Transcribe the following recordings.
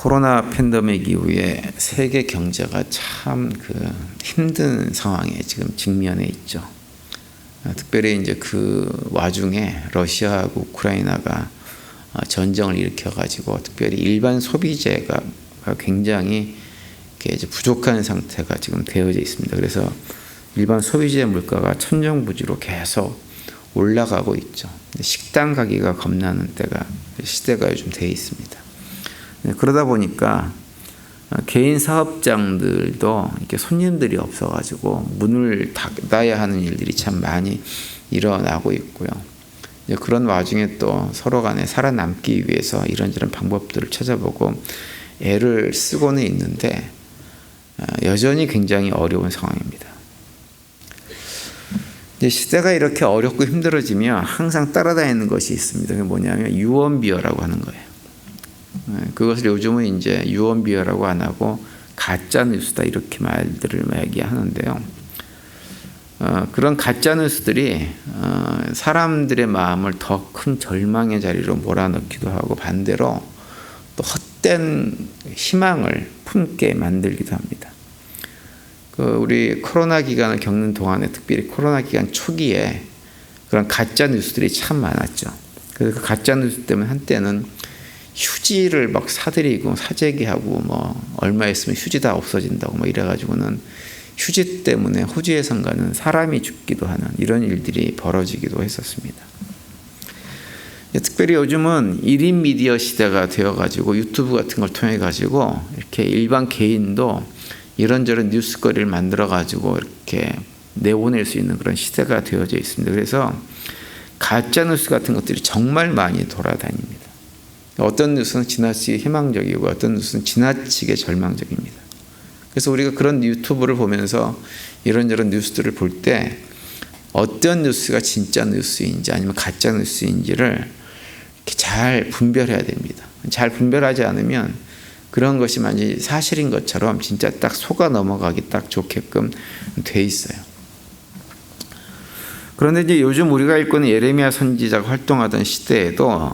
코로나 팬데믹 이후에 세계 경제가 참 힘든 상황에 지금 직면해 있죠. 특별히 이제 그 와중에 러시아하고 우크라이나가 전쟁을 일으켜가지고 특별히 일반 소비재가 굉장히 이제 부족한 상태가 지금 되어져 있습니다. 그래서 일반 소비재 물가가 천정부지로 계속 올라가고 있죠. 식당 가기가 겁나는 시대가 요즘 되어 있습니다. 그러다 보니까 개인 사업장들도 이렇게 손님들이 없어가지고 문을 닫아야 하는 일들이 참 많이 일어나고 있고요. 그런 와중에 또 서로 간에 살아남기 위해서 이런저런 방법들을 찾아보고 애를 쓰고는 있는데 여전히 굉장히 어려운 상황입니다. 시대가 이렇게 어렵고 힘들어지면 항상 따라다니는 것이 있습니다. 그게 뭐냐면 유언비어라고 하는 거예요. 그것을 요즘은 이제 유언비어라고 안 하고 가짜 뉴스다 이렇게 말들을 얘기하는데요. 그런 가짜 뉴스들이 사람들의 마음을 더 큰 절망의 자리로 몰아넣기도 하고 반대로 또 헛된 희망을 품게 만들기도 합니다. 우리 코로나 기간을 겪는 동안에 특별히 코로나 기간 초기에 그런 가짜 뉴스들이 참 많았죠. 그래서 그 가짜 뉴스 때문에 한때는 휴지를 막 사들이고 사재기하고 얼마 있으면 휴지 다 없어진다고 이래가지고는 휴지 때문에 호주에선 가는 사람이 죽기도 하는 이런 일들이 벌어지기도 했었습니다. 특별히 요즘은 1인 미디어 시대가 되어가지고 유튜브 같은 걸 통해가지고 이렇게 일반 개인도 이런저런 뉴스거리를 만들어가지고 이렇게 내보낼 수 있는 그런 시대가 되어져 있습니다. 그래서 가짜 뉴스 같은 것들이 정말 많이 돌아다닙니다. 어떤 뉴스는 지나치게 희망적이고 어떤 뉴스는 지나치게 절망적입니다. 그래서 우리가 그런 유튜브를 보면서 이런저런 뉴스들을 볼 때 어떤 뉴스가 진짜 뉴스인지 아니면 가짜 뉴스인지를 이렇게 잘 분별해야 됩니다. 잘 분별하지 않으면 그런 것이 만약에 사실인 것처럼 진짜 딱 속아 넘어가기 딱 좋게끔 돼 있어요. 그런데 이제 요즘 우리가 읽고 있는 예레미야 선지자가 활동하던 시대에도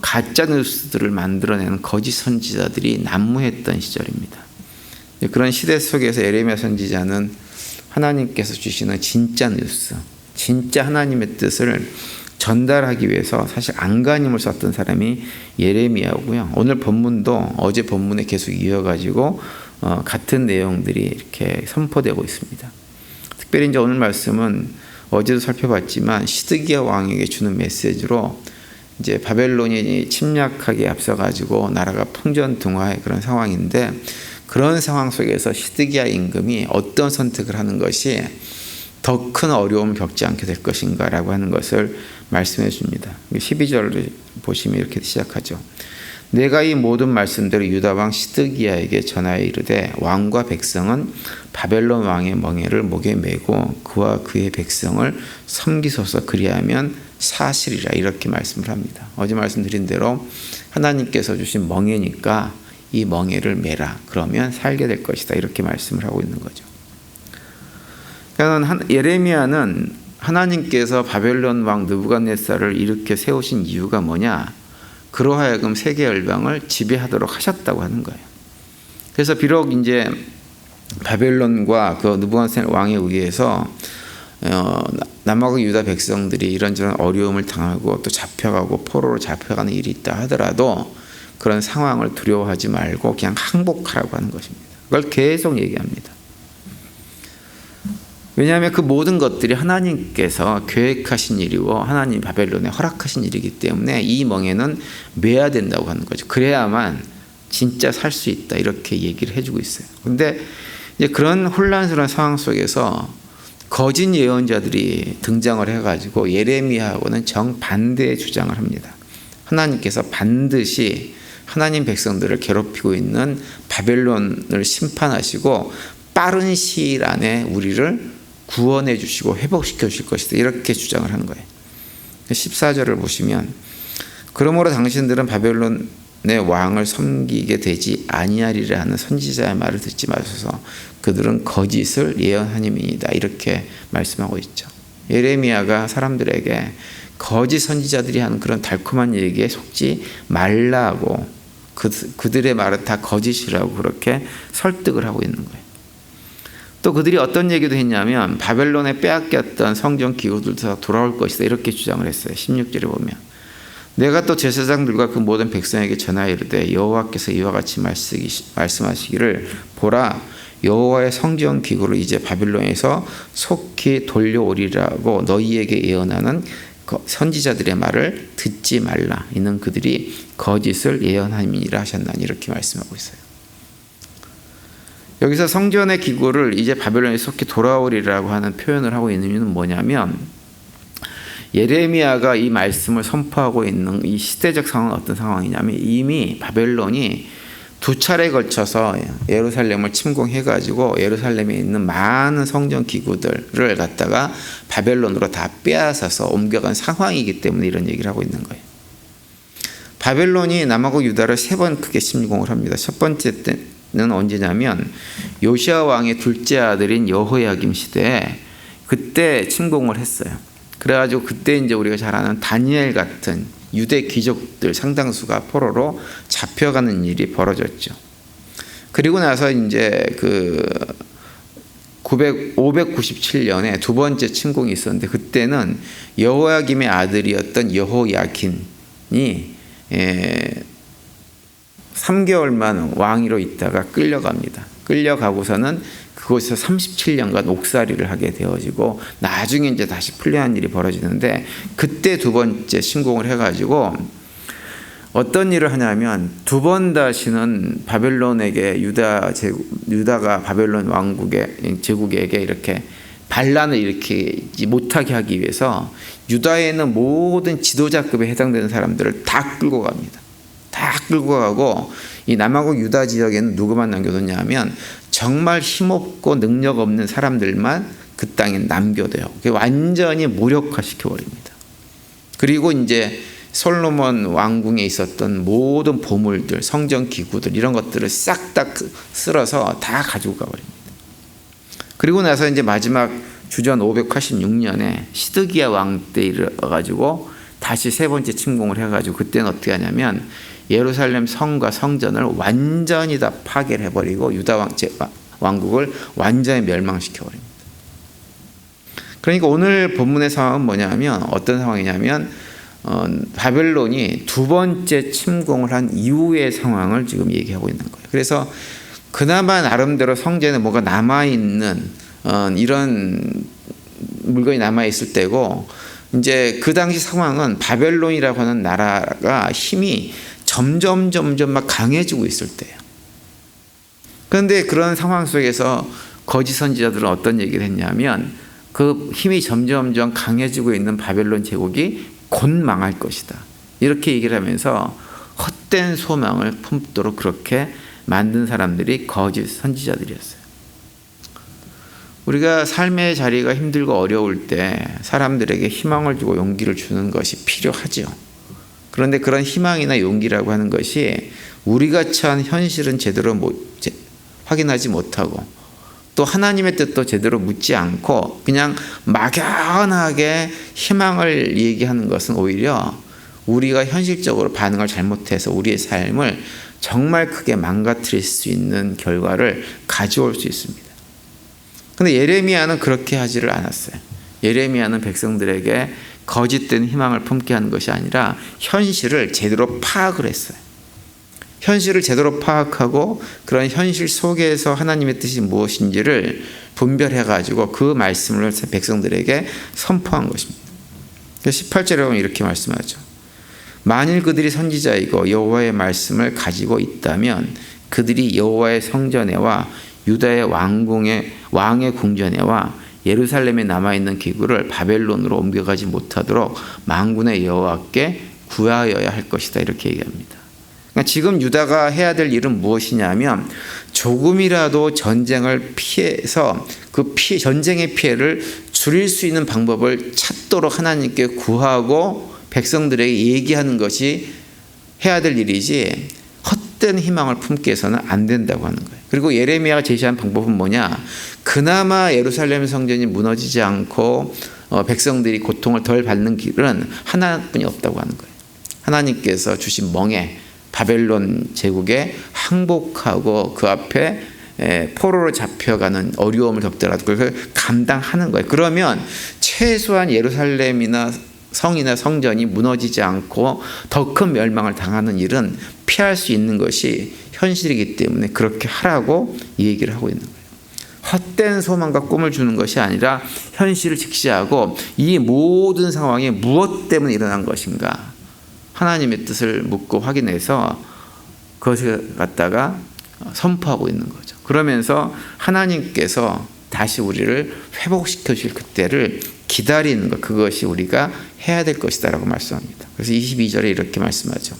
가짜 뉴스들을 만들어내는 거짓 선지자들이 난무했던 시절입니다. 그런 시대 속에서 예레미야 선지자는 하나님께서 주시는 진짜 뉴스, 진짜 하나님의 뜻을 전달하기 위해서 사실 안간힘을 썼던 사람이 예레미야고요. 오늘 본문도 어제 본문에 계속 이어가지고 같은 내용들이 이렇게 선포되고 있습니다. 특별히 이제 오늘 말씀은 어제도 살펴봤지만 시드기야 왕에게 주는 메시지로 이제 바벨론이 침략하기에 앞서가지고 나라가 풍전등화의 그런 상황인데 그런 상황 속에서 시드기야 임금이 어떤 선택을 하는 것이 더 큰 어려움을 겪지 않게 될 것인가라고 하는 것을 말씀해 줍니다. 12절을 보시면 이렇게 시작하죠. 내가 이 모든 말씀대로 유다 왕 시드기야에게 전하여 이르되 왕과 백성은 바벨론 왕의 멍에를 목에 메고 그와 그의 백성을 섬기소서 그리하면 사실이라 이렇게 말씀을 합니다. 어제 말씀드린 대로 하나님께서 주신 멍에니까 이 멍에를 메라 그러면 살게 될 것이다 이렇게 말씀을 하고 있는 거죠. 그러니까 예레미야는 하나님께서 바벨론 왕 느부갓네살을 이렇게 세우신 이유가 뭐냐? 그로하여금 세계 열방을 지배하도록 하셨다고 하는 거예요. 그래서 비록 이제 바벨론과 그 느부갓네살 왕에 의해서 남아국 유다 백성들이 이런저런 어려움을 당하고 또 잡혀가고 포로로 잡혀가는 일이 있다 하더라도 그런 상황을 두려워하지 말고 그냥 항복하라고 하는 것입니다. 그걸 계속 얘기합니다. 왜냐하면 그 모든 것들이 하나님께서 계획하신 일이고 하나님 바벨론에 허락하신 일이기 때문에 이 멍에는 매야 된다고 하는 거죠. 그래야만 진짜 살 수 있다 이렇게 얘기를 해주고 있어요. 그런데 이제 그런 혼란스러운 상황 속에서 거짓 예언자들이 등장을 해가지고 예레미야하고는 정반대의 주장을 합니다. 하나님께서 반드시 하나님 백성들을 괴롭히고 있는 바벨론을 심판하시고 빠른 시일 안에 우리를 구원해 주시고 회복시켜 주실 것이다 이렇게 주장을 하는 거예요. 14절을 보시면 그러므로 당신들은 바벨론의 왕을 섬기게 되지 아니하리라 하는 선지자의 말을 듣지 마소서 그들은 거짓을 예언하님이다 이렇게 말씀하고 있죠. 예레미야가 사람들에게 거짓 선지자들이 하는 그런 달콤한 얘기에 속지 말라고 그들의 말은 다 거짓이라고 그렇게 설득을 하고 있는 거예요. 또 그들이 어떤 얘기도 했냐면 바벨론에 빼앗겼던 성전 기구들도 다 돌아올 것이다 이렇게 주장을 했어요. 16절에 보면 내가 또 제사장들과 그 모든 백성에게 전하여 이르되 여호와께서 이와 같이 말씀하시기를 보라 여호와의 성전 기구를 이제 바벨론에서 속히 돌려오리라고 너희에게 예언하는 선지자들의 말을 듣지 말라. 이는 그들이 거짓을 예언함이니라 하셨나니 이렇게 말씀하고 있어요. 여기서 성전의 기구를 이제 바벨론에 속히 돌아오리라고 하는 표현을 하고 있는 이유는 뭐냐면 예레미야가 이 말씀을 선포하고 있는 이 시대적 상황은 어떤 상황이냐면 이미 바벨론이 2차례에 걸쳐서 예루살렘을 침공해가지고 예루살렘에 있는 많은 성전 기구들을 갖다가 바벨론으로 다 빼앗아서 옮겨간 상황이기 때문에 이런 얘기를 하고 있는 거예요. 바벨론이 남하고 유다를 3번 크게 침공을 합니다. 첫 번째 때는 언제냐면 요시아 왕의 둘째 아들인 여호야김 시대에 그때 침공을 했어요. 그래가지고 그때 이제 우리가 잘 아는 다니엘 같은 유대 귀족들 상당수가 포로로 잡혀가는 일이 벌어졌죠. 그리고 나서 이제 597년에 두 번째 침공이 있었는데 그때는 여호야김의 아들이었던 여호야긴이 3개월만 왕위로 있다가 끌려갑니다. 끌려가고서는 그곳에서 37년간 옥살이를 하게 되어지고 나중에 이제 다시 풀려난 일이 벌어지는데 그때 두 번째 침공을 해가지고 어떤 일을 하냐면 두 번 다시는 바벨론에게 유다가 바벨론 왕국의 제국에게 이렇게 반란을 일으키지 못하게 하기 위해서 유다에 있는 모든 지도자급에 해당되는 사람들을 다 끌고 갑니다. 다 끌고 가고 이 남하고 유다 지역에는 누구만 남겨뒀냐 하면 정말 힘없고 능력 없는 사람들만 그 땅에 남겨둬요. 완전히 무력화시켜버립니다. 그리고 이제 솔로몬 왕궁에 있었던 모든 보물들, 성전 기구들 이런 것들을 싹 다 쓸어서 다 가지고 가버립니다. 그리고 나서 이제 마지막 주전 586년에 시드기야 왕 때 이르러가지고 다시 3번째 침공을 해가지고 그때는 어떻게 하냐면 예루살렘 성과 성전을 완전히 다 파괴를 해버리고 유다 왕국을 완전히 멸망시켜버립니다. 그러니까 오늘 본문의 상황은 뭐냐면 어떤 상황이냐면 바벨론이 두 번째 침공을 한 이후의 상황을 지금 얘기하고 있는 거예요. 그래서 그나마 나름대로 성전에 뭐가 남아있는 이런 물건이 남아있을 때고 이제 그 당시 상황은 바벨론이라고 하는 나라가 힘이 점점 막 강해지고 있을 때예요. 그런데 그런 상황 속에서 거짓 선지자들은 어떤 얘기를 했냐면 그 힘이 점점 강해지고 있는 바벨론 제국이 곧 망할 것이다. 이렇게 얘기를 하면서 헛된 소망을 품도록 그렇게 만든 사람들이 거짓 선지자들이었어요. 우리가 삶의 자리가 힘들고 어려울 때 사람들에게 희망을 주고 용기를 주는 것이 필요하죠. 그런데 그런 희망이나 용기라고 하는 것이 우리가 처한 현실은 제대로 확인하지 못하고 또 하나님의 뜻도 제대로 묻지 않고 그냥 막연하게 희망을 얘기하는 것은 오히려 우리가 현실적으로 반응을 잘못해서 우리의 삶을 정말 크게 망가뜨릴 수 있는 결과를 가져올 수 있습니다. 그런데 예레미야는 그렇게 하지를 않았어요. 예레미야는 백성들에게 거짓된 희망을 품게 하는 것이 아니라 현실을 제대로 파악을 했어요. 현실을 제대로 파악하고 그런 현실 속에서 하나님의 뜻이 무엇인지를 분별해가지고 그 말씀을 백성들에게 선포한 것입니다. 18절에 보면 이렇게 말씀하죠. 만일 그들이 선지자이고 여호와의 말씀을 가지고 있다면 그들이 여호와의 성전에와 유다의 왕의 궁전에와 예루살렘에 남아있는 기구를 바벨론으로 옮겨가지 못하도록 만군의 여호와께 구하여야 할 것이다. 이렇게 얘기합니다. 그러니까 지금 유다가 해야 될 일은 무엇이냐면 조금이라도 전쟁을 피해서 전쟁의 피해를 줄일 수 있는 방법을 찾도록 하나님께 구하고 백성들에게 얘기하는 것이 해야 될 일이지 헛된 희망을 품게 해서는 안 된다고 하는 거예요. 그리고 예레미야가 제시한 방법은 뭐냐? 그나마 예루살렘 성전이 무너지지 않고 백성들이 고통을 덜 받는 길은 하나뿐이 없다고 하는 거예요. 하나님께서 주신 멍에 바벨론 제국에 항복하고 그 앞에 포로로 잡혀가는 어려움을 덮더라도 그걸 감당하는 거예요. 그러면 최소한 예루살렘이나 성이나 성전이 무너지지 않고 더 큰 멸망을 당하는 일은 피할 수 있는 것이 현실이기 때문에 그렇게 하라고 얘기를 하고 있는 거예요. 헛된 소망과 꿈을 주는 것이 아니라 현실을 직시하고 이 모든 상황이 무엇 때문에 일어난 것인가 하나님의 뜻을 묻고 확인해서 그것을 갖다가 선포하고 있는 거죠. 그러면서 하나님께서 다시 우리를 회복시켜 주실 그때를 기다리는 것, 그것이 우리가 해야 될 것이다 라고 말씀합니다. 그래서 22절에 이렇게 말씀하죠.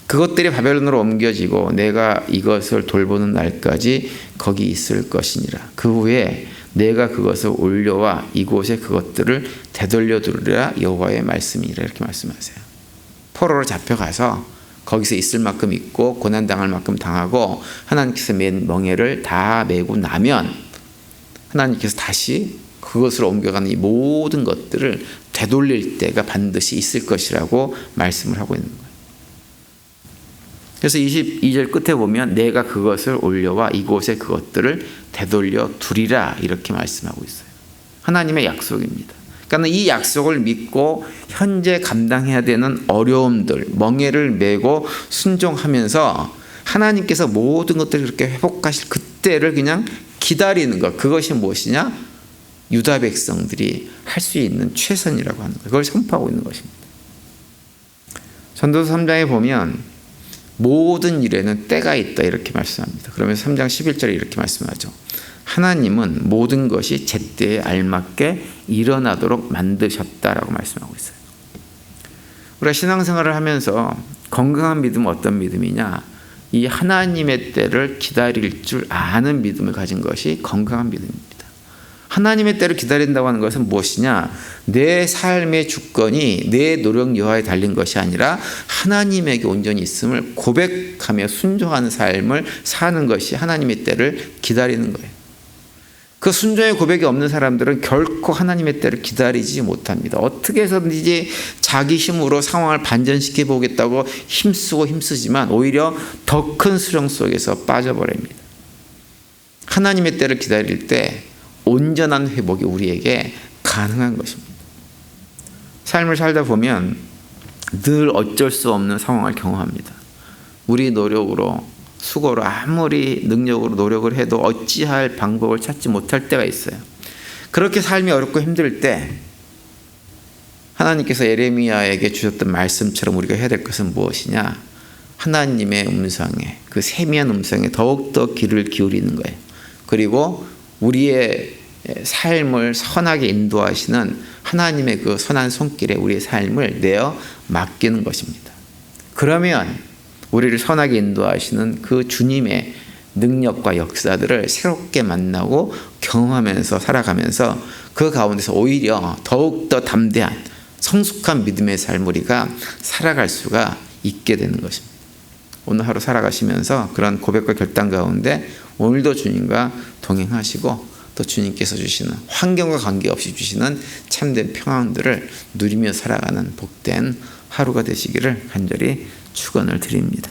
그것들이 바벨론으로 옮겨지고 내가 이것을 돌보는 날까지 거기 있을 것이니라. 그 후에 내가 그것을 올려와 이곳에 그것들을 되돌려 두리라 여호와의 말씀이라 이렇게 말씀하세요. 포로로 잡혀가서 거기서 있을 만큼 있고 고난당할 만큼 당하고 하나님께서 맨 멍에를 다 메고 나면 하나님께서 다시 그것으로 옮겨가는 이 모든 것들을 되돌릴 때가 반드시 있을 것이라고 말씀을 하고 있는 거예요. 그래서 22절 끝에 보면 내가 그것을 올려와 이곳에 그것들을 되돌려 두리라 이렇게 말씀하고 있어요. 하나님의 약속입니다. 그러니까 이 약속을 믿고 현재 감당해야 되는 어려움들, 멍에를 메고 순종하면서 하나님께서 모든 것들을 이렇게 회복하실 그때를 그냥 기다리는 것, 그것이 무엇이냐? 유다 백성들이 할 수 있는 최선이라고 하는 거예요. 그걸 선포하고 있는 것입니다. 전도서 3장에 보면 모든 일에는 때가 있다 이렇게 말씀합니다. 그러면서 3장 11절에 이렇게 말씀하죠. 하나님은 모든 것이 제때에 알맞게 일어나도록 만드셨다라고 말씀하고 있어요. 우리가 신앙생활을 하면서 건강한 믿음은 어떤 믿음이냐? 이 하나님의 때를 기다릴 줄 아는 믿음을 가진 것이 건강한 믿음입니다. 하나님의 때를 기다린다고 하는 것은 무엇이냐? 내 삶의 주권이 내 노력 여하에 달린 것이 아니라 하나님에게 온전히 있음을 고백하며 순종하는 삶을 사는 것이 하나님의 때를 기다리는 거예요. 그 순종의 고백이 없는 사람들은 결코 하나님의 때를 기다리지 못합니다. 어떻게 해서든지 자기 힘으로 상황을 반전시켜 보겠다고 힘쓰지만 오히려 더 큰 수렁 속에서 빠져버립니다. 하나님의 때를 기다릴 때 온전한 회복이 우리에게 가능한 것입니다. 삶을 살다 보면 늘 어쩔 수 없는 상황을 경험합니다. 우리 노력으로 수고로 아무리 능력으로 노력을 해도 어찌할 방법을 찾지 못할 때가 있어요. 그렇게 삶이 어렵고 힘들 때 하나님께서 예레미야에게 주셨던 말씀처럼 우리가 해야 될 것은 무엇이냐? 하나님의 음성에, 그 세미한 음성에 더욱더 귀를 기울이는 거예요. 그리고 우리의 삶을 선하게 인도하시는 하나님의 그 선한 손길에 우리의 삶을 내어 맡기는 것입니다. 그러면 우리를 선하게 인도하시는 그 주님의 능력과 역사들을 새롭게 만나고 경험하면서 살아가면서 그 가운데서 오히려 더욱더 담대한 성숙한 믿음의 삶을 우리가 살아갈 수가 있게 되는 것입니다. 오늘 하루 살아가시면서 그런 고백과 결단 가운데 오늘도 주님과 동행하시고 또 주님께서 주시는 환경과 관계없이 주시는 참된 평안들을 누리며 살아가는 복된 하루가 되시기를 간절히 축원을 드립니다.